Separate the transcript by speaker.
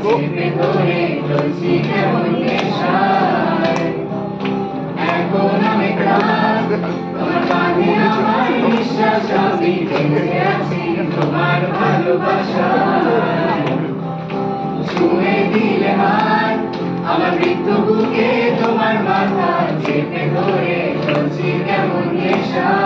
Speaker 1: চেপে ধরে চলছি কেমন নেশায়। এখন আমি ক্লান্ত, তোমার কাঁধে আমার নিঃশ্বাস, আমি বেঁচে আছি তোমার ভালোবাসায়। ছুঁয়ে দিলে হাত আমার মৃত্যু বুকে, তোমার মাথা চেপে ধরে চলছি কেমন নেশায়।